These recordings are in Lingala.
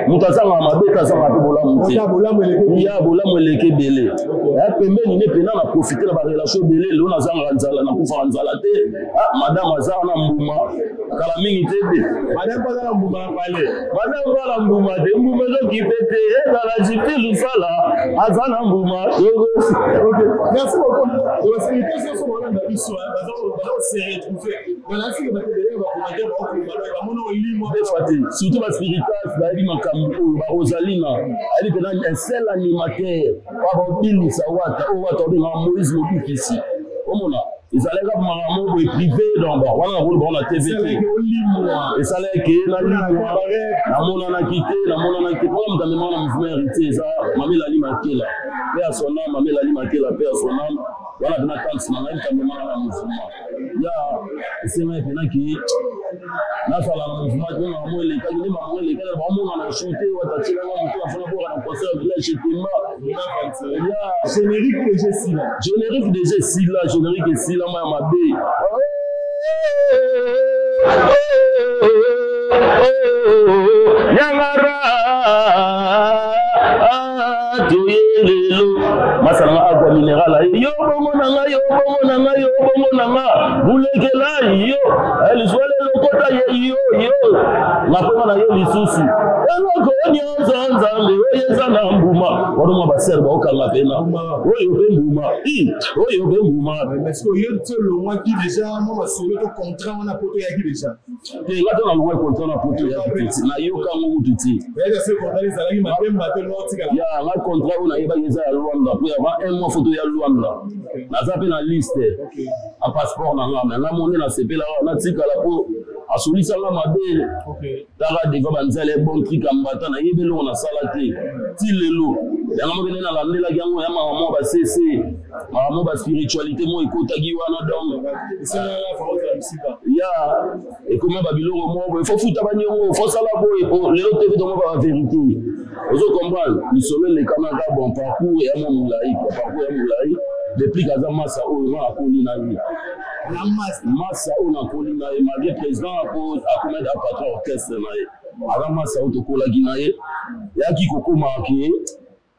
Mutazanga mabeka za mabola muti. Ya bola mweleke bele. Pembeni ne pena na profiter na ba relation bele lo na zanga nzala na kufa nzala te. Madame azana mbuma kala mingi tebe. Madame bazana mbuma pale. Madame bazana mbuma de mbuma zo kipete ezala jipe lusala azana mbuma. OK. Merci beaucoup. Les facilitations sont dans la mission. Bazana s'est retrouvé. Voilà ce que va te dire va commander ba mono limo de fati. Surtout ba spiritas ba di makambo ba Rosalina. Ali pena un seul animateur. Ba bili sawata o wata de Moïse Lobikisi. Omona ils allaient comme maman privé dans bas voilà on a TVT et ça allait que la mona na quitté comme dans le mouvement héritier ça mamie la limaké là paix à son âme mamie la limaké la paix à son âme voilà de la tante na même quand même na mouvement ya c'est maintenant qui na sala na mouvement na mo les quand les mamans les quand on a shooté ou attaché là on a fait pour un concert village Tema ya générique de G6 là générique de G6 là générique de G6 là ma bé Nyangara Joyelelo Masala agua mineral yo bongo nanga bulekela yo eliswele lokota yo ngapona na yo lisusu eloko nyonza nzambe oyeza na mbuma wano baserba okanga pena oyo pe mbuma parce que yo tolo moi qui déjà moi basolo to contrat on a poto ya qui déjà te ngato na lwa contrat na poto ya petit na yo kango ututi mais ce contrat les salariés matem bato no tika ya la contrat on a yeba yeza ya Luanda pour avoir un mois photo ya Luanda na zape na liste a passeport na ngama na monné na sepela na tika la po asolisa la mabe dara de banzale bon truc ambata na yebelo na salate ti lelo ya ngamo bena la ndela yango ya mama ba cc mama ba spiritualité mo ekotagi wana donc ya et comment babilo mo il faut futa banyo faut sala boy pour lelo tv donc ba vérité vous comprendre le soleil les Canada bon parcours ya mon moulaï depuis kaza massa o ma akoni na ni massa o na koli na e malgré président ko akomed a patron orchestre na e ala massa o to kola gina e ya ki kokoma ki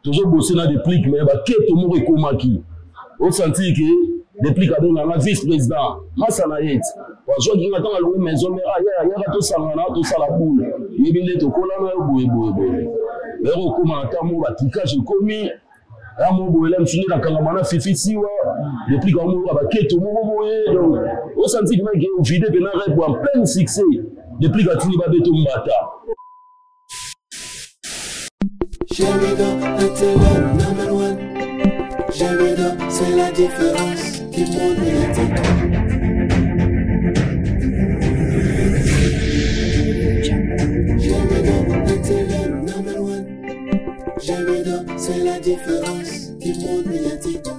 toujours bosser na déplique mais ba keto mo rekoma ki o sentir que déplique a donné na vice président massa na yet wa jo ki ngata ngalo maison mais ya to sangana to sala boule yebinde to kola na boye lero koma ta mo ba tikage komi ya mo boele msuni na kangamana fifisiwa depuis quand mo ba keto mo boye donc au senti que mec vide bena rep en plein succès depuis quand tini ba beto mbata Jamido, la télé number one. Jamido, c'est la différence du monde médiatique. Jamido, la télé number one. Jamido, c'est la différence du monde médiatique.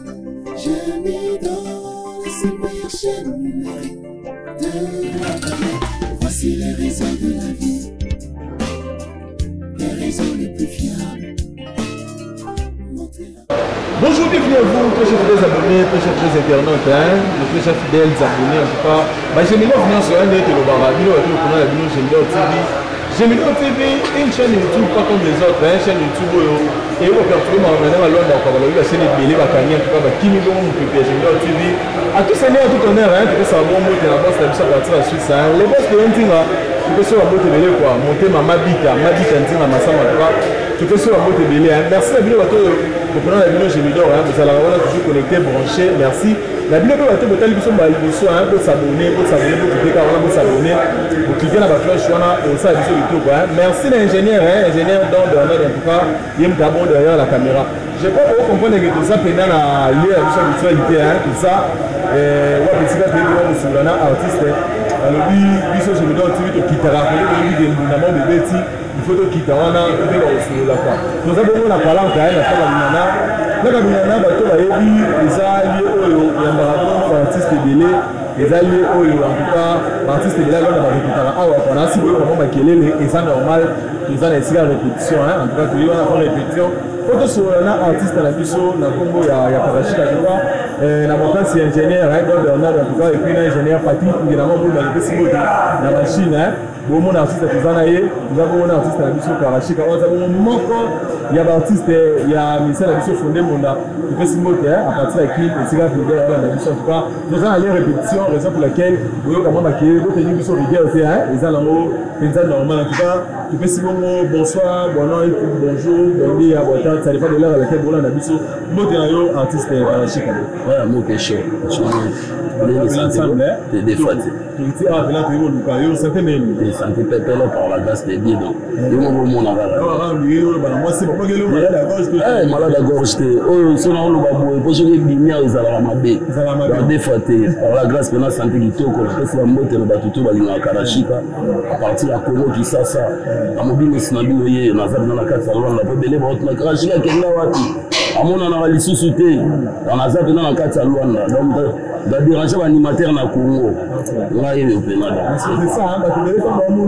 Jamido, c'est la meilleure chaîne numérique de la planète. Voici les raisons de la vie, les raisons les plus fiables. Bonjour, bienvenue à vous, très chers abonnés, très chers internautes, très chers fidèles abonnés en tout cas. J'ai mis venir sur un net, Jamido TV, une chaîne YouTube pas comme les autres, une chaîne YouTube et au perturbement on a Londres encore la chaîne de Bélé Bakani en tout cas qui nous donne Jamido TV. À tous ces liens tout honneur que ça bon mot de la bosse de ça partir à Suisse les bosses de Ntinga tu peux sur la botte Bélé quoi monter ma bika Ntinga Massama tu peux sur la botte Bélé merci la vidéo pour prendre la vidéo Jamido vous allez avoir toujours connecté branché merci. La vidéo que vous avez vu, vous pouvez s'abonner, pour cliquer sur la flèche et ça merci l'ingénieur, dans Bernard en tout cas, il est d'abord derrière la caméra. Je ne sais pas pourquoi comprendre que tout ça pendant la lieu à l'habitualité, tout ça, petit artiste, je me donne qui t'a rappelé il faut que quitter on a tout le la quoi nous avons la parole à la minana bato ba yebi ezali oyo ya marathon artiste belé ezali oyo en tout cas artiste belé là ba répéter awa pendant si boyo comment makelele et ça normal ils ont essayé la répétition en tout cas tu vas faire répétition photo sur un artiste na biso na Congo ya Parachita tu vois na montant c'est ingénieur dans Bernard en tout cas et puis ingénieur Patrick évidemment pour la na machine bon mon artiste Tuzanaye, nous avons un artiste à la mission Karachika, nous avons il y a un artiste, il y a un ministère de la mission fondé mon qui fait Simote à partir de qui et c'est là que la mission en tout cas nous avons allé répétition, raison pour laquelle vous voyez comment maquiller d'autres équipes qui sont rigueur aussi les allons c'est normal en tout cas tu fais Simote bonsoir bonjour bienvenue à votre ça dépend de l'heure à laquelle vous avez la mission Mote artiste Karachika ouais mon question l'ensemble des fois tu as là tu es au santé mais des santé pépère par la grâce de Dieu donc il y a mon moi c'est pas que malade à gorge oh son on le babou pour ceux qui bimia ils allaient mabe dans des fois par la grâce maintenant santé qui toko parce que la moto le batuto balinga Karachika à partir à Congo qui ça à mobile sinabino ye na za dans la carte salon la bebele ba na Karachika kenga wapi amona na lisusu te dans la za dans la carte salon donc da déranger l'animateur na Congo là il est pénal c'est ça hein parce que les gens ont nous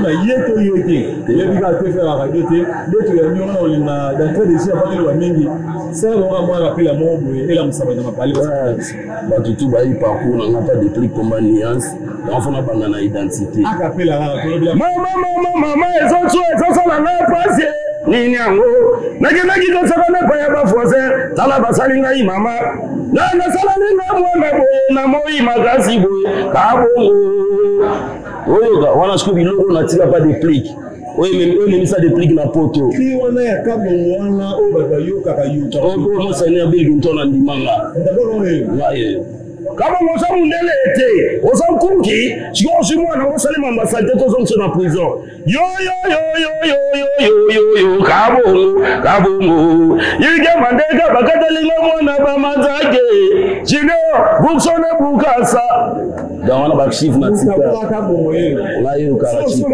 na yeto yete les biga te faire la radio te d'autres les gens on a d'entrée des gens pas de mingi ça on va moi rappeler la mombo et la musaba dans ma parler ba tout ba il parcours on n'a pas de trucs comme nuance on fait na banga na identité akapela la mama ezo la na passer nini yango naki to sakana pa ya ba foise tala basali ngai mama na sala ninga mwana boye na moi makasi boye kabongo oyoka wana siku biloko na tika pas de plique oui ça des pliques na poto ki wana ya kabongo wana o ba yoka ka yuta o mo sanya bilgi ntona ndimanga ngaye kama mosa mundele ete osa kunki siko simwa na osale mamba salte to zonso na prison yo kabongo yige mandeka bakatalinga mwana ba manzake jino buksone bukasa dawana bakshif na tika ngayo Karachika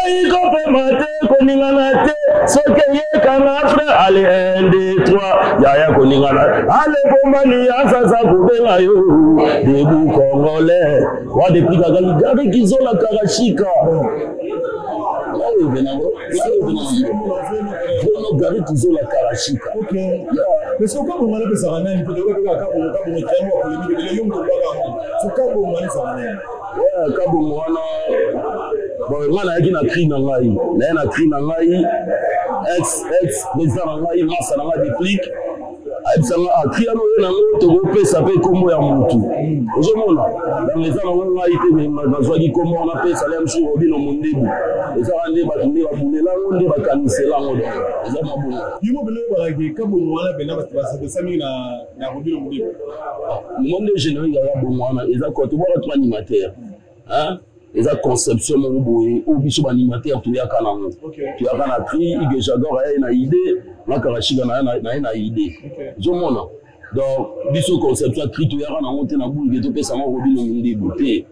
yiko pe mate koningana te soke yekanga fra ale 1 2 3 yaya koningana ale bombani asa kubenga yo debu congolais wa depuis gari kizola Karachika gari kizola Karachika mais ce qu'on m'a appelé ça ramène peut être que kabongo wana bon ngana yaki na cri na ngai na cri na ngai ex président na ngai masa na ngai déplique aibisanga akria no na ngoto kopesa pe kombo ya mutu ozomona dans les ans na ngai te mais bazwaki kombo na pesa la msu Robino Mundibu eza ande batunde babulela ngonde bakanisela ngodo eza mabunga yimo bele baraki kabongo wana bena batasa de sami na Robino Mundibu monde général ya bongo wana eza ko to bora to animateur hein eza conception mo boye ou biso animateur to ya kana ngo to ya kana tri ige jador ay na idée na Karachika na idée zomona donc biso conception tri to ya kana ngo te na bulu to pesa mo Robino Mundibu te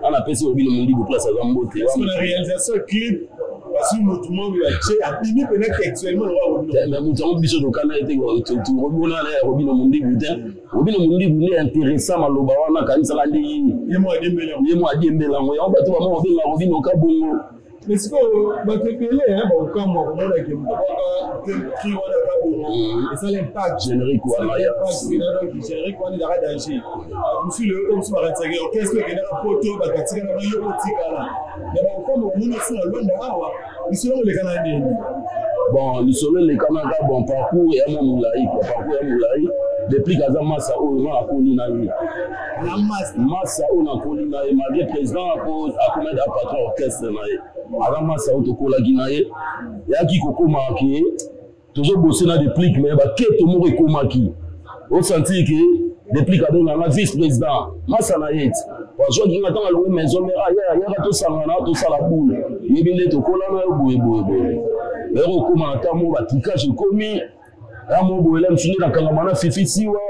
ana pesa Robino Mundibu place za mbote est-ce que la réalisation clip parce que tout le monde va chez a pini peut-être actuellement mais mutango biso do kana ete to robona la Robino Mundibu te Robino Mundibu ni intéressant maloba wana kanisa la ndi yemo adiembela ngo ya bato ba mo benga Robino kabongo mais c'est que ba tepele hein ba ka mo ko na ke mo ka ki wana kabongo et ça l'impact générique wana ya générique wana da danger monsieur le comme ça ratsaga qu'est-ce que na photo ba katika na yo kotikala mais ba ko mo mona sina londa awa isolo le kana ndeni bon lisolo le kana ka bon parcours ya mo mulai depuis kaza massa o na akoni na ye la massa o na akoni na ye malgré président ko akomeda patron orchestre na ye ala massa o to kola ginaye yaki kokoma ke toujours bosser na déplique mais ba keto mo rekomaki on sentit que déplique a donné na vice président massa na ye parce que ngata ngalo maison mais ya to sangana to sala boule yebinde to kola na boye mais rekoma ta mo batika je komi ya mo boele msuni na kangamana fifisiwa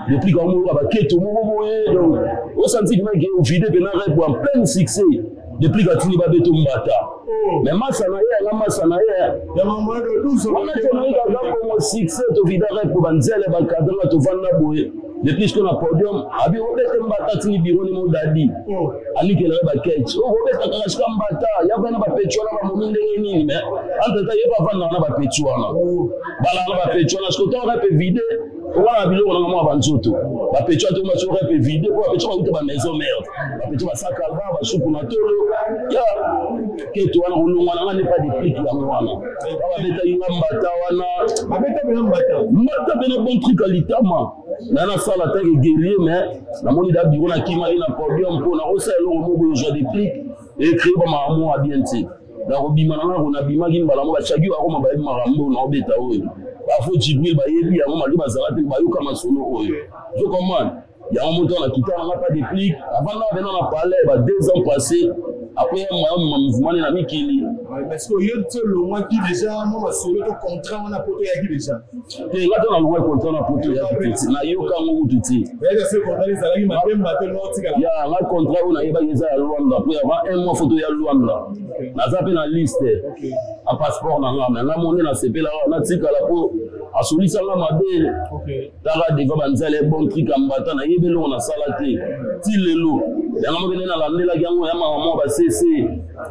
depuis quand mo ba keto mo boye donc on sentit que vide bena rep en plein succès depuis quand tini ba beto mbata mais massa na ya maman de douce on a tenu comme succès to vide rep pour banzele ba cadre to vanda boye depuis que na podium abi o bete mbata tini biro ni mo dadi ali ke la ba ketch o bete Karachika mbata ya bana ba petchona ba mo ndenge nini mais entre ta yeba vanda na ba petchona bala na ba petchona ce que to rep vide Voilà, biloko na mwa banzoto. Ba petcho to ma sore pe vide pour petcho ba uta ba maison merde. Ba petcho ba saka ba ba soupu na tolo. Ya ke to wana ulunga na ne pas de clic ya mwana. Ba beta yinga mbata wana. Ba beta bena mbata. Mbata bena bon truc à litama. Na na sala ta guerrier mais na moni da biro na kima ina podium pour na osala lo mo bo jo de clic et créer ba mamu a bien ti. Da robima na na bima gi mbala mo ba chagi wa ko mabaye marambo na obeta oyo. Bafo Jibril bayebi ya mama liba zalate bayoka masolo oyo. Je comprends. Il y a un montant là qui n'a pas de plic. Avant là on a parlé 2 ans passés. Après moi mouvement na mikili. Parce que yo te le mois qui déjà moi solo to contrat on a poto ya qui déjà. Et là on a le contrat na poto ya qui. Na yo ka ngo tuti. Mais ce contrat les salariés matin matin no tika. Ya la contrat on a yeba yeza ya Luanda. Après avant 1 mois photo ya Luanda. Na zape na liste. A passeport na ngam na monnaie na sepela na tika la po asolisa la mabe. OK. Tara devant banzale bon truc ambata na yebelo na salate. Ti lelo. Ya ngamo bene na landela yango ya mama ba cc.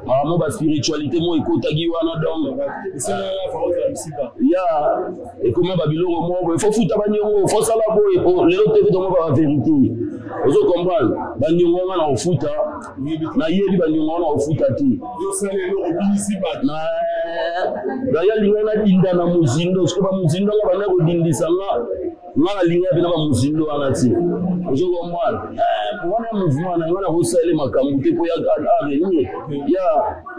Mama ba spiritualité mo ekotagi wana donc. Ya et comment babiloko mo il faut futa banyongo, faut sala boy pour lelo tv to mo ba vérité. Ozo comprendre. Banyongo na ofuta. Na yebi banyongo na ofuta ti. Yo sala lelo obinisi ba. Na ya lingana dinda na muzindo, sikoba muzindo ngaba na ko dindisa nga linga bina ba muzindo anati. Ozo comprendre. Wana mouvement na ngana osala makambo te po ya avenir. Ya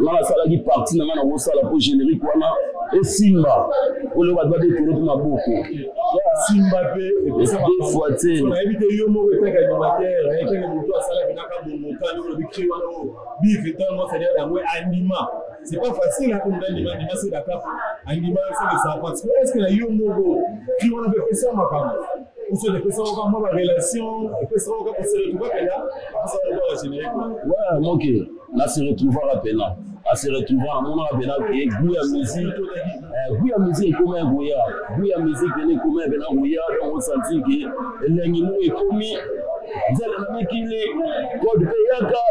ngana sala ki parti na ngana osala po générique wana et Simba. Ole ba ba de tour na boko. Simba pe et deux fois te. On a évité yo mo betaka animateur, et que le moto sala bina ka bonota no bi kri wana bi vital mo c'est à moi anima. C'est pas facile à comme anima c'est d'accord. Anima c'est ça parce que est-ce que la yo mo qui on a fait ça makambo. Ou sur les personnes qui ont une relation, les personnes qui ont se retrouver là, ça va générer. Ouais, ok. Là, se retrouver à peine. À se retrouver à mon avis, qui est goût à musique. Goût à musique, comme un goût. Goût à musique, comme un goût. Donc, on sentit que l'animaux est commis. Vous allez me qu'il est code payaka.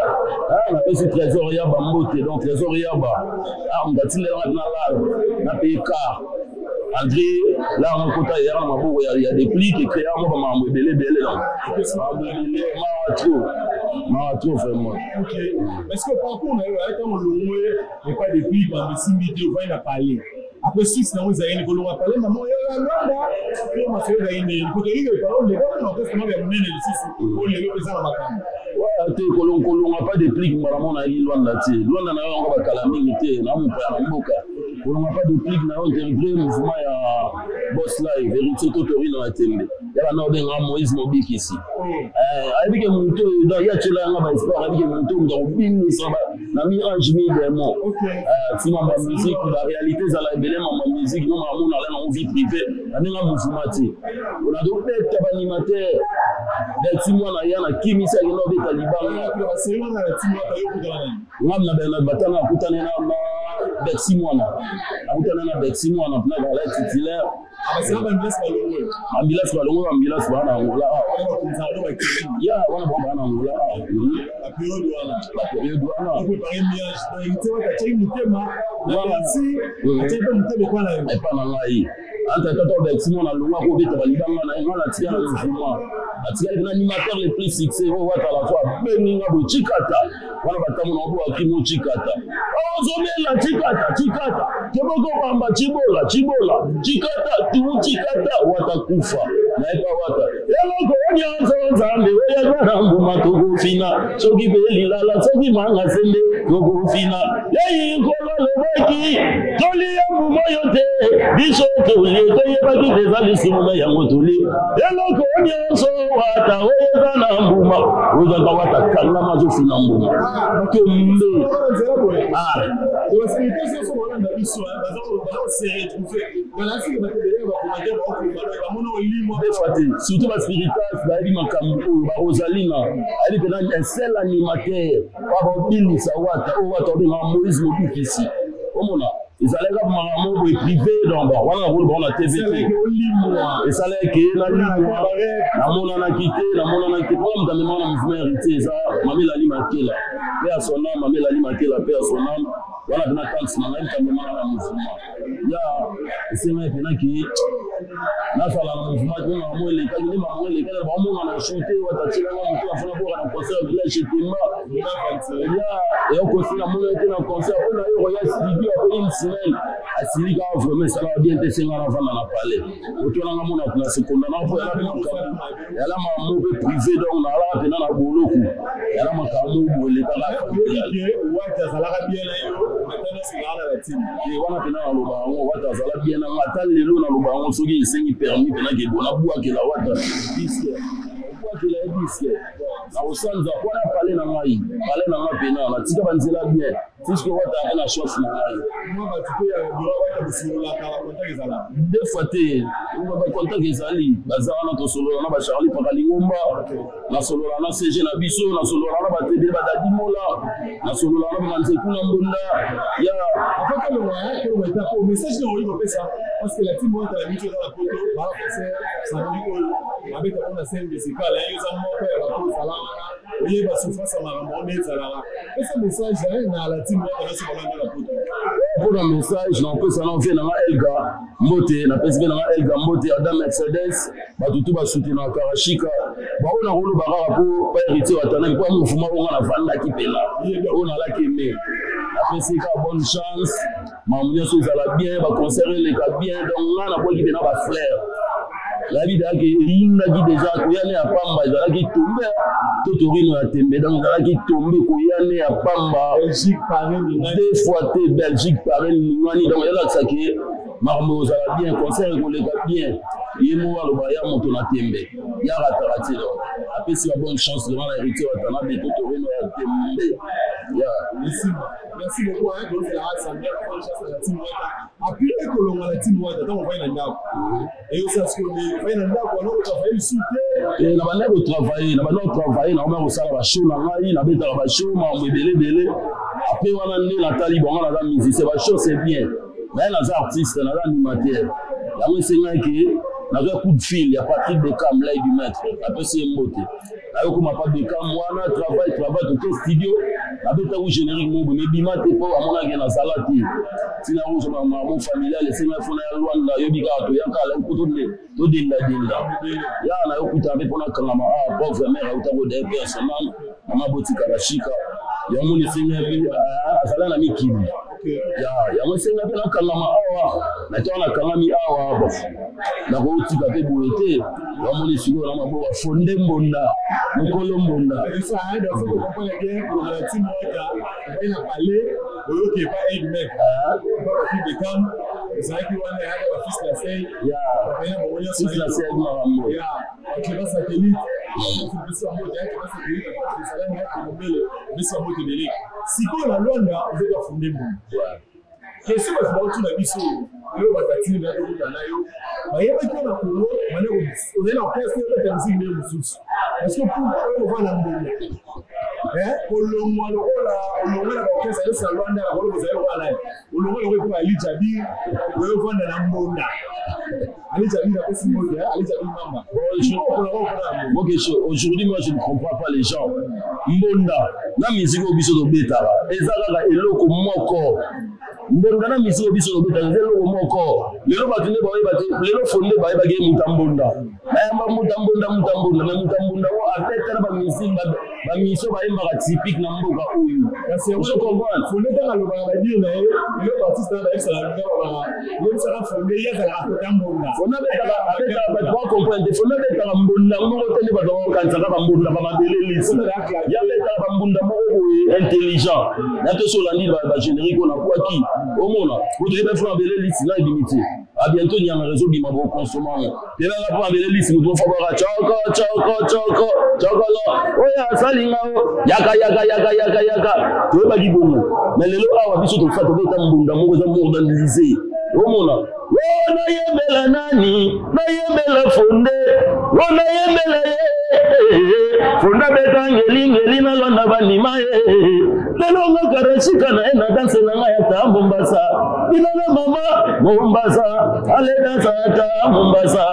On appelle ce trésor yaba moté. Donc, trésor yaba. On a dit là, on a payé car. André, là, on a il y a des plis qui créent un moment belé Marathon, vraiment. Ok. Est-ce que par contre, on a eu et pas des plis, mais si vidéo, on a parlé. Après, si c'est nous allons nous parler, maman, il y a un là, on m'a fait une côté de parole, les gars, on a fait mener les six, on les représente à ma femme. Ouais, tu on n'a pas de plis, maman, on a eu loin là, loin dans la calamité, là, on peut aller en boca. On n'a pas de plis, on a un vrai mouvement à Boss Live, vérité, tout dans la télé. Il y a un ordre de Moïse Mobik ici. Avec un mouton, il y a un espoir, avec un mouton, dans le bin, na mirage également. Si ma musique, la réalité, ça la belle, ma musique, non, on a une vie privée, on a un mouvement. On a donc des animateurs, des timons, il y a un kimi, ça y est, des talibans. On a un bataille à Koutane, Beximoana. À Koutane, Beximoana, on a un titulaire. Ambulance balongo ambulance bana ngula ya wana bomba na ngula la période wana on peut parler miage ite wa tchai mutema na si atebe mutebe kwa na e pa na ngai anta toto beximo na lunga ko beta balibanga na ngala tia na juma atia na animateur les plus succès o wata la fois beninga bo chikata wana batamu na bo akimo chikata ozomela chikata keboko bamba chibola chikata tuchikata watakufa naepa wata eloko onyanza nzambe oyagana nguma tokufina soki beli lala soki manga sende tokufina yeyi nkolo lebaki toli ya nguma yote biso toli toyebaki teza lisimuna yango toli eloko onyanza wata oyagana nguma ozaka wata kanga mazofina nguma kembe surtout la spiritas, la Rosalina, elle est un seul animateur, pas Billy Sawata, ou Moïse Mobik ici. Ils allaient à Maramon privé dans bas, voilà la TVT. Et ça allait que la mon a quitté, la mon a quitté, comme dans le mouvement hérité, ça, mamie l'a limaté là. Paix à son âme, mamie l'a limaté la paix à son âme. Voilà, bien quand c'est même quand même dans le mouvement. Il y a c'est même qui nasala na mouvement tunga mweleka ni mweleka na bamonga na shooter watatila na mtu afuna bora na concert village Temba ya okosina mweleka na concert on a eu royal studio après une semaine asilika vraiment ça va bien te senga na vana na palais otona nga mona na seconde na po ya la mamu privé donc na la pena na boloku ya la makamu mweleka na wata zalaka bien na yo matana singala la team et wana pena na lobango wata zala bien na ngata lelo na lobango soki esengi permis pena ke bona bwakela wata disque bwakela disque na osanza kwana pale na ngai pena na tika banzela bien puisque wata na chance na ngai moi ba tupe ya biro wata bisula ka contact ezala deux fois te on va contact ezali bazara na to solo na ba Charlie Pakalingomba na solo na CG na biso na solo na ba tebe ba dadimola na solo na ba Nzekuna Mbonda ya en fait comme moi pour mettre au message de Olivier Pesa parce que la team monte la mission dans la photo va passer ça dit avec on a scène musicale là ils ont monté la photo salama et ba souffrance ma ramone zalala et ce message na la team monte dans la photo pour le message non peut ça non vient na Elga Mbote na PSB na Elga Mbote Adam Mercedes ba tutu ba soutenir Karashika ba on a rolo ba rapport pas héritier watana pour mouvement on a vanda ki pela on a la kemé la PSK bonne chance mamunya so zala bien ba concert les ka bien donc on a boki na ba flair la vie d'aki inga qui déjà koyane a pamba zala ki tomber totorino a tembe donc zala ki tomber koyane a pamba Belgique Paris deux fois te Belgique Paris Lingani donc elle a ça qui Marmo zala bien concert ko les ka bien yemo wa lo ba ya moto na tembe ya ratarati donc après c'est la bonne chance devant la héritier watana de totorino a tembe ya merci beaucoup hein donc c'est la race en bien bonne chance à la team wata après que l'on a la team wata donc on va y ndako et aussi parce que on va y ndako on va travailler souter et na bana ko travailler na on va sala ba show na ngai na beta ba show ma belé après wana ni la tali bon na la musique c'est ba show c'est bien mais les artistes na animateur la moi c'est ngai na un coup de fil, il y a Patrick Beckham, là, du maître. Après, c'est un moté. Là, il y a pas Beckham, moi, travail, tout le studio. Après, tu as un générique, mais Bima, tu pas, à mon avis, dans la salade. Si tu as un maman familial, c'est un fond à Luanda, il y a un gars, il y a un couteau de tout de la dinda. Il y a un coup de pour la Kalama, pauvre mère, il y a un personnel, Mama Boti Karashika. Il y a un monde qui est Salana Mikili. Ya mwesenga pe na kangama awa na tona kangami awa bo na ko tika pe boete ya moni siko na mabo fonde mbonda mukolo mbonda ça a de faut comprendre que pour la team wata il a parlé au qui pas un mec qui de cam ça qui on a ba fils la sei ya fils la sei na rambo ya qui va satellite c'est ça mo ya qui va satellite ça là na mbele bisa mo télé siko na Luanda vous êtes fondé mbonda question est about na biso le batati na to na yo ba yeba ki na kuno mane ko o na place de la musique de mususu parce que pour on va na mbonda ko lo mo lo la o lo la ko sa sa Luanda la ko za yo ala o lo ko Ali Jabi o ko na mbonda Ali Jabi na pesi mo ya Ali Jabi mama bon question aujourd'hui moi je ne comprends pas les gens mbonda na musique o biso do betala ezala eloko moko mbonda na misiko biso lobeta nzelo moko lelo batune bawe bate lelo fonde bawe bage mutambonda ayamba mutambonda na mutambonda wo afeta na ba misiko ba miso bawe ba typique na mboka oyo parce que je comprends fonde ta lo ba dire na lelo artiste na ba sala ba lelo sala fonde ya za mutambonda fonde beta ba trois comprendre fonde beta mbonda moko tene ba do kanza ba mbonda ba mabele lisi ya beta ba mbonda moko intelligent na to so landi ba générique na kwa ki au monde, vous devez faire un bel liste là et limité. À bientôt, il y a un réseau qui m'a beaucoup consommé. Et là, on va faire un bel liste, nous devons faire un choco là. Oh ya, salinga, yaka. Tu veux pas dire bon. Mais les lois, on va sur ton fait, on va faire un bon d'amour, on va moderniser. Au monde. Oh, na yembela nani, na yembela fonde, oh na yembela fonda beta ngeli na londa banima lelo ngakarashika na ena danse na ngaya ta Mombasa bilala mama Mombasa ale dansa ta Mombasa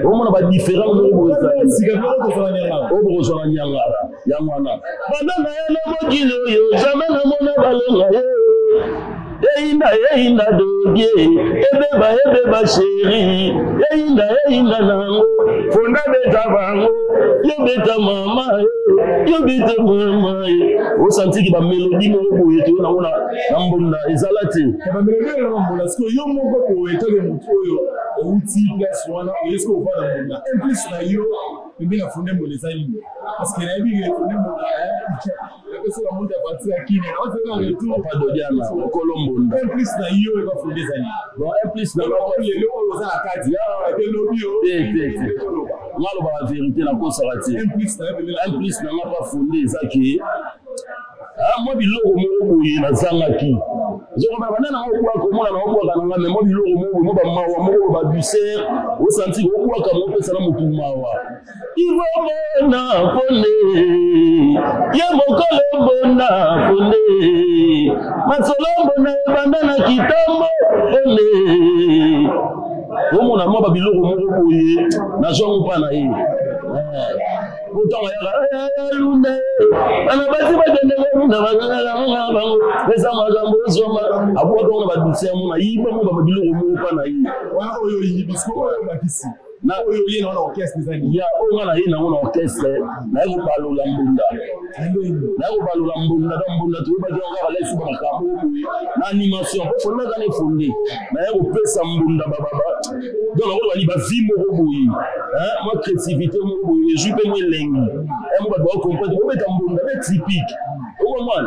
omona ba différent mo sigabelo to sala nyanga obo sala nyanga ya mwana bana na yana mokilo yo jamais na mona balonga Eyinda dodie, ebeba chéri, eyinda nango, fonda beta bango, yo beta mama, o senti ki ba mélodie mo boye to na ngona nambonda ezalati. Ba mélodie na mbonda parce que yo moko ko etoke mutu oyo outi place wana yesko ko na mbonda. En plus na yo mbina fonde mo les amis parce que na yebi ke fonde mo la personne a monté à partir à qui on fait un retour pas de diana Colombo. En plus na yo e ba fonde des amis. Bon en plus na le lo za la carte ya et lobby o. Ngalo ba vérité na ko sarati. En plus na pas fondé zaki. Moi biloko mo boye na zangaki. Zoko ba banana ko kwa ko mona na ko kana ngame mo biloko mo ba mawa mo ba buser o senti ko kwa ka mo pesa na mutu mawa. Ivo bona fone. Ye mokolo bona fone. Masolombo na bandana kitambo fone. Omo na mo ba biloko mo boye na jongo pa na ye. Pourtant ya lune ana basi ba dende na baganga bango pesa magambo zoma abwa ko na ba duse mo na yiba mo ba biloko mo pa na yi wa oyo yibisko oyo bakisi na oyo ye na orchestre zani ya o ngana ye na ngona orchestre na ko balula mbunda da mbunda to ba jonga ka lesu ba kambo na animation ko fona ka ne fonde na ko pesa mbunda baba donc on va ba vie mo boyi moi créativité mo boyi jupe mo lengi mo ba do comprendre mo beta mbunda be typique au moment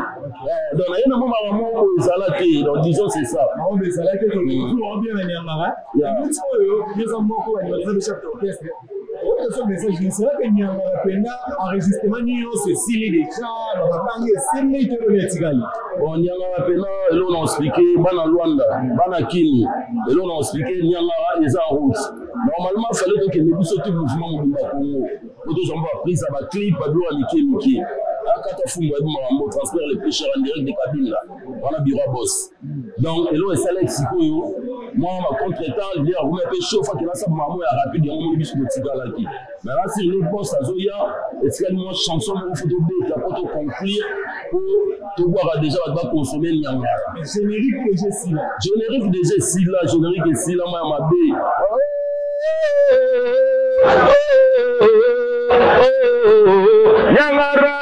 donc na yena mo ma mo ezalate donc disons c'est ça on ezalate ko on bien na nyangara ya oyo yeso moko wa ni chef d'orchestre. Autre message, c'est vrai qu'il y a un enregistrement c'est stylé déjà, on va parler c'est météo Tigali. On y a un pena, et l'on a expliqué, Bana Luanda, Bana Kini, et l'on a expliqué, il y a les en route. Normalement, il fallait que les bus au mouvement au Congo. Pour deux gens pris ça va clip, pas de l'eau à Niki. Quand on transfère les pêcheurs en direct des cabines là, on a bureau à boss. Donc, et l'eau est salée, moi, ma contre-temps, il dit, vous m'avez chaud, faut qu'il y a ça, maman est rapide, il y a un bus de Tigala qui. Mais là, si les boss à Zoya, est-ce qu'il y a une chanson pour photo B, pour te conclure, pour te voir déjà, on va consommer le Nyanga. Générique de G6 là. Générique de G6 là, générique de G6 là, moi, ma B. Nyangara,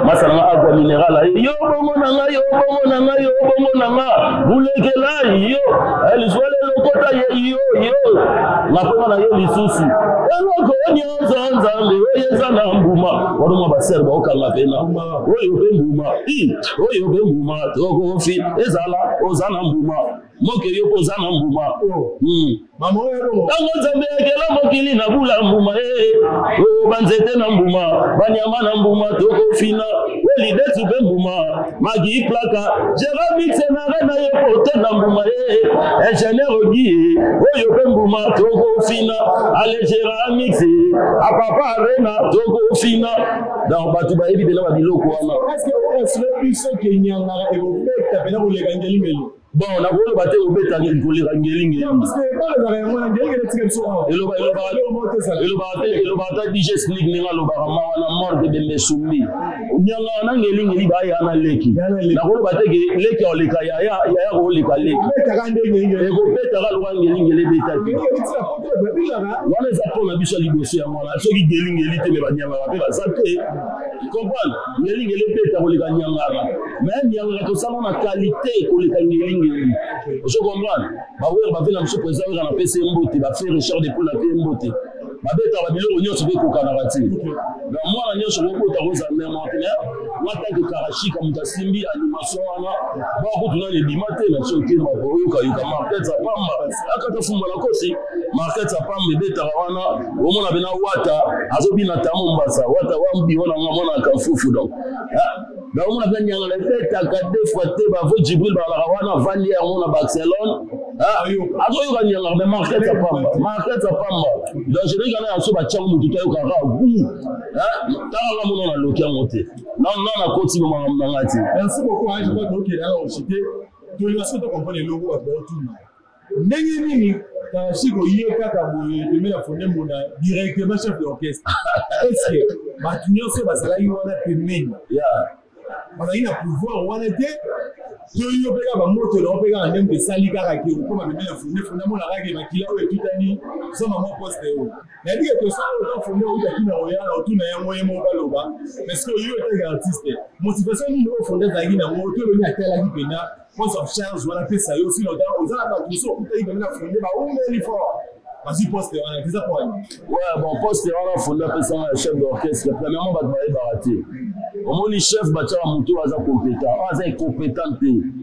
masala agua mineral yo bongo nanga bulekela yo elizwele lokota yo ngapona na yo lisusu eloko nyonza nzambe oyeza na mbuma wadoma baserba okanga pena oyo be mbuma toko fi ezala ozana mbuma moke yo ozana mbuma mama oyo tango nzambe akela mokili na bula mbuma o banzete na mbuma banyama na mbuma toko fina weli detu be mbuma magi plaka Jérémie senare na yo pote na mbuma ingénieur ogi oyo be mbuma toko fina ale Jérémie a papa arena toko fina dans batu ba ebi de la biloko wana est-ce que on se le plus que nyanga et au fait tapena pour les gangeli melo. Bon, on a voulu battre au bêta pour les rangeling. Parce que pas les arrêts, on dirait que c'est comme ça. Et le bata DJ Slick ninga lo barama wana mort de Mesumbi. Nyanga nangeling li ba ya na leki. Na voulu battre que leki o leka ya ko leka leki. Et ko bêta ga lo rangeling le bêta. Wana za pona biso liboso ya mwana. So ki geling li te me ba nyanga ba ba zate. Comprendre? Ngeling le bêta ko leka nyanga. Mais nyanga to ça na qualité ko leka ngeling. Je comprends. Bah oui, bah venir monsieur président on a PC mbote, bah faire Richard de pour la paix mbote. Bah beta bah biloko nyonso be ko kanarati. Donc moi la nyonso ko ta rosa mais moi tant que Karachi comme Simbi animation wana, bah ko tuna les dimate na choke ma boyo ka yuka market za pamba. Akata fumba la kosi, market za pamba beta wana, o mona bena wata, azobi na tamombasa, wata wambi wana ngamona ka fufu donc. Donc on a bien nyanga le fait à deux fois te ba vo Jibril ba la wana vandi ya on a Barcelone azo yo nyanga mais market sa pamba donc je vais gagner aso ba tchango mutu to ka ra gu ta la mo na lokia monter non na koti mo ngati. Merci beaucoup je crois donc il a rejeté to le aso to comprendre le logo à tout ndenge nini ta siko yé kaka boye de la fondé mona directement chef d'orchestre est-ce que ba tunyo se ba sala yi wana pemeni yeah. bazali na pouvoir wana te to yo peka bamoto na opeka na ndenge esali kaka ke okoma pembeni ya fonde amonaka ke makila oyo etutani zoma mo poste oyo nayebi ke tosala otan fonde outaki na oyala otuna yango ye moko baloba parce que oyo etaka artiste motivation nini oyo fonde ezalaki nango to eloni atalaki mpena pose en charge wana pesa yo sino ozala bato mosu okutaki pembeni ya fonde baumeli fort. Vas-y, poste, on a déjà pas. Ouais, bon, poste, on a fondé un peu ça, chef d'orchestre. Premièrement, on va te barater. Au moins, les chefs, bâtir un mouton, ils sont compétents. Ils sont compétents.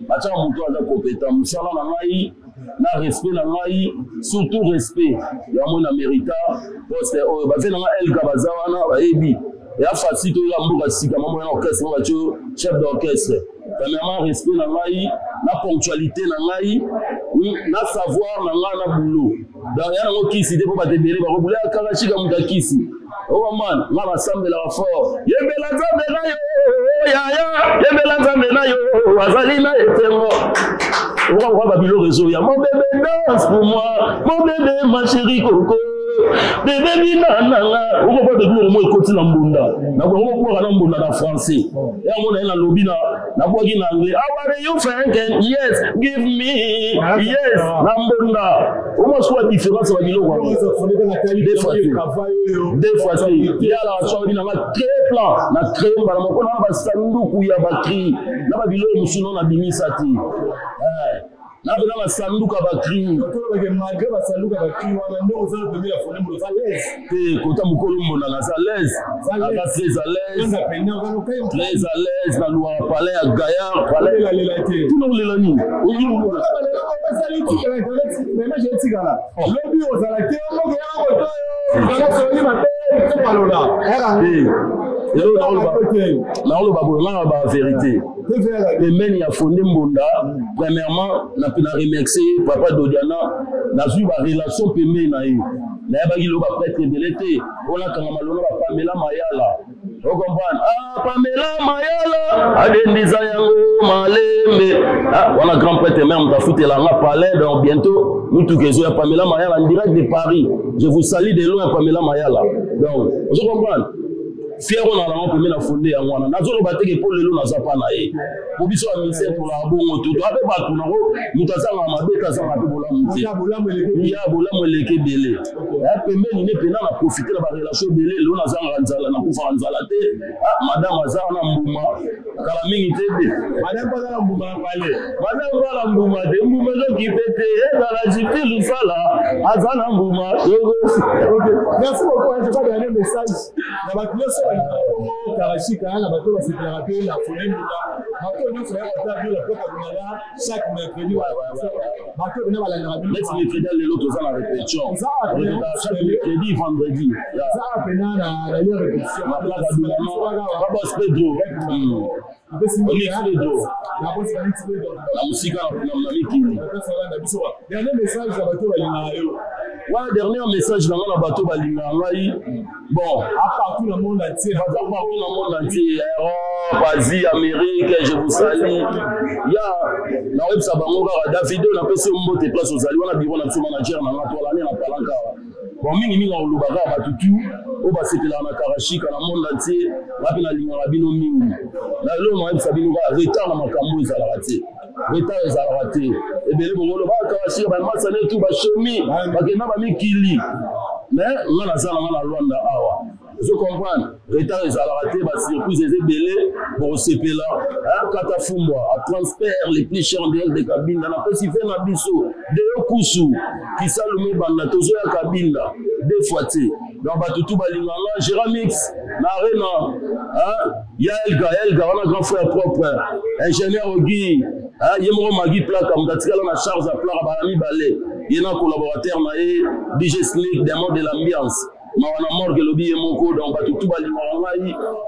Bâtir un mouton, ils sont compétents. Moussa, là, na respect, surtout respect. Il y a un mérita. Poste, on va faire un El Kabazawana, Ebi. Et à facile, il y a un mot qui est orchestre, on va dire chef d'orchestre. Premièrement, respect, la ponctualité, na savoir, na boulot. Donc, il y a un qui s'est dit pour te dire, il va à Karachika Moudakisi. Oh man, on va assembler la fort. Yebela Zambena yo, ya, Yebela Zambena yo, Azalina et Tengo. On va Babylon réseau. Mon bébé danse pour moi, mon bébé, ma chérie Coco. Bébé Binana, on va pas devenir au moins côté Nambunda. Na kwa kwa Nambunda na français. Et on a na lobby na kwa qui na anglais. How are you thinking? Yes, give me. Yes, Nambunda. Au moins soit différence va dire quoi. Des fois il y a la chose na très plan, na très ba na ko na ba sanduku ya bakri. Na ba bilo musuno na bimisati. Na bela ba sanduka bakri. To ba ke malgré ba sanduka bakri wana ndo ozala pembe ya fone mo za l'aise. Kota mukolo mbona na za l'aise. Na très à l'aise. Très à l'aise na loi palais à Gaillard, palais la lelate. Tout le lelani. Oyi mo na. Mais moi j'ai tigala. Lobi ozala ke mo ke ya ko to. Kana so ni ma te palola. Et là, on va vérité. Les men y a fondé Mbonda. Premièrement, on a remercié Papa Dodiana. On a eu une relation pembe na eu. Na ya bagi lo ba prêtre belete. On a quand malona ba Pamela Mayala. Vous comprenez? Ah, Pamela Mayala. Adendiza yango malembe. Ah, on a grand prêtre même ta fouté là na palais donc bientôt nous tout que Pamela Mayala en direct de Paris. Je vous salue de loin Pamela Mayala. Donc, vous comprenez? Fier on a la premier la fondé à moi. Nazolo bateke pour le lot na zapana e. Pour biso a ministère pour la bongo tout. Abe ba tout na ko mutasa na mabeka sa na bola muti. Ya bola moleke belé. Ya pembe ni ne pena na profiter la relation belé lo na zanga nzala na kufa nzala te. Ah madame azana mbuma. Kala mingi te de. Madame pas na mbuma pale. Madame pas na mbuma de mbuma zo ki pete e za la jiti lusala azana mbuma. OK. Merci beaucoup. Je vais donner un message. Na ba Karachika, la bateau va se théraper, la folie, la bateau nous fait la chaque mercredi. Bateau nous va la mercredi, l'autre ça la répétition. Chaque mercredi, vendredi. Ça a peine la répétition. La musique dernier message la bateau ouais, dernier message dans la bateau bon, à partout le monde entier, partout le monde entier, Europe, Asie, Amérique, je vous salue. Il y a la web Sabango, David, on a passé un mot de place aux alliés, on a dit on a son manager, on a toile, on a palanca. Bon, mingi on l'oubara, batutu, on va se faire la Karachika, dans le monde entier, on va faire la Bino mingi. Là, on a web Sabino, retard dans ma cambo, ils ont raté. Retard, ils ont raté. Et bien, on va Karachika, on va s'en tout, on va chemin, on va faire kili. Mais on a ça dans la Rwanda. Je comprends. Retard, ils ont raté, circuit, ils ont belé pour se payer là. Katafumba, à transfert les plus chers des cabines, dans la possible na biso, de Okusu, qui s'allume banda, tozo ya cabine là, deux fois tu. Donc batutu balinganga, Jéramix, Narena, Elga, on a grand frère propre, ingénieur Ogi, Yemoro Magi Plaka, Mdatika la charge à Plara Barami Balé, il y a un collaborateur DJ Slick, des mots de l'ambiance. Mawana morgue lobi yemoko donc batutu balinga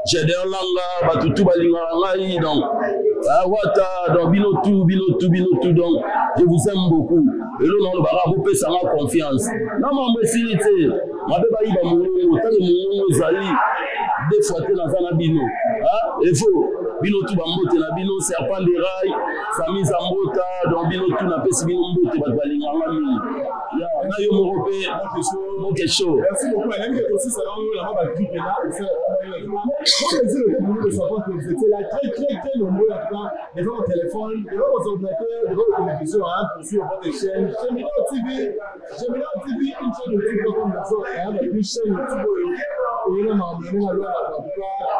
j'ai des langa batutu balinga donc wata donc binotu donc je vous aime beaucoup et là on va rappeler ça en confiance non mais si tu ma beba iba mungu tant que mungu zali des fois dans un bino il faut bino tout bambote na bino serpent de rail Sami Zambota donc bino tout na pesi bino mbote bat balinganga mingi ya na yo moko pe moke show merci beaucoup elle aime aussi ça là là ba clip là de savoir que vous étiez là très nombreux en tout cas devant votre téléphone devant vos ordinateurs devant votre télévision pour suivre votre chaîne Gemidor TV une chaîne YouTube comme ça une chaîne YouTube et là en tout cas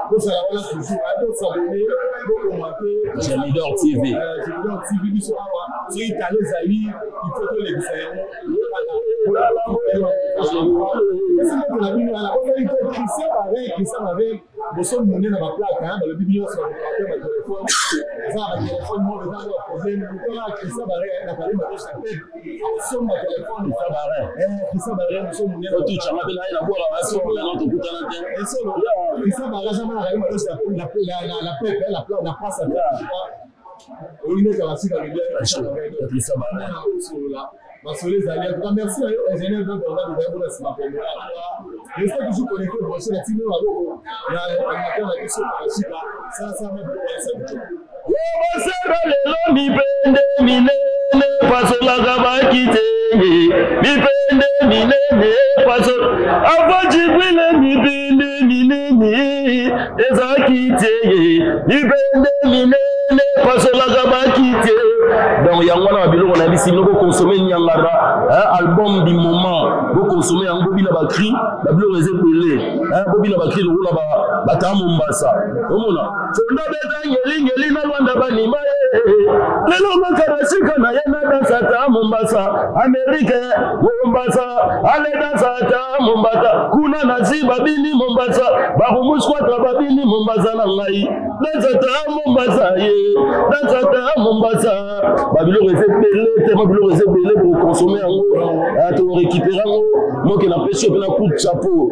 vous allez voir toujours vous s'abonner vous commenter Gemidor TV du soir sur Italie Zali il faut que les Christian avec boson monnaie dans ma plaque dans le biblio sur ma téléphone ça ma téléphone moi le problème Christian Barré n'a pas les matchs à tête sur ma téléphone Christian Barré boson monnaie tout chama bela ina bora aso na to kutana te eso Christian Barré jamais la place à on est dans la suite avec Christian Barré Masolé Zali, en tout cas, merci à l'ingénieur de Bernard de Gaïboula, c'est ma première. Restez toujours connectés pour la team. Il y a un animateur qui est sur la suite. Ça m'a beaucoup ça. Yobasera lelo mipende minene pasola kabakite mipende minene pasola avajibwile mipende minene ezakite mipende minene pasola kabakite donc yango na biloko na bisi noko consommer nyangara album du moment go consommer yango bina ba cri ba biloko ezebele bobina ba cri lokola ba tamombasa omona fonda beta ngeli na Rwanda banima lelo makarashika na yena dansa Mombasa Amerika Mombasa ale dansa Mombasa kuna naziba bini Mombasa bahumushwa babini Mombasa na ngai dansa Mombasa dansa Mombasa babilo rezebele te babilo rezebele pour consommer yango to récupérer yango moke na pêche pe na coup de chapeau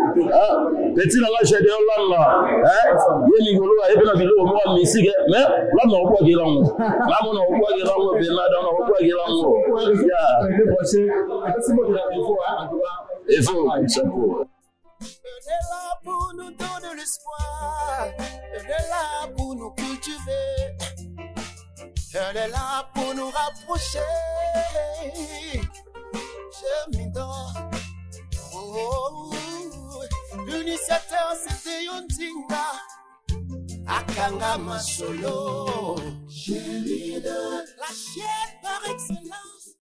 petit na la jede olanga yeni golo ayebe na bilo mo musique mais là non quoi gelango là mon on quoi gelango benada on quoi gelango il faut chapeau. Elle est là pour nous donner l'espoir, elle est là pour nous cultiver, elle est là pour nous rapprocher. Gemidor, l'initiateur c'était Yondinga, Akanga Masolo. Gemidor, la chaîne par excellence.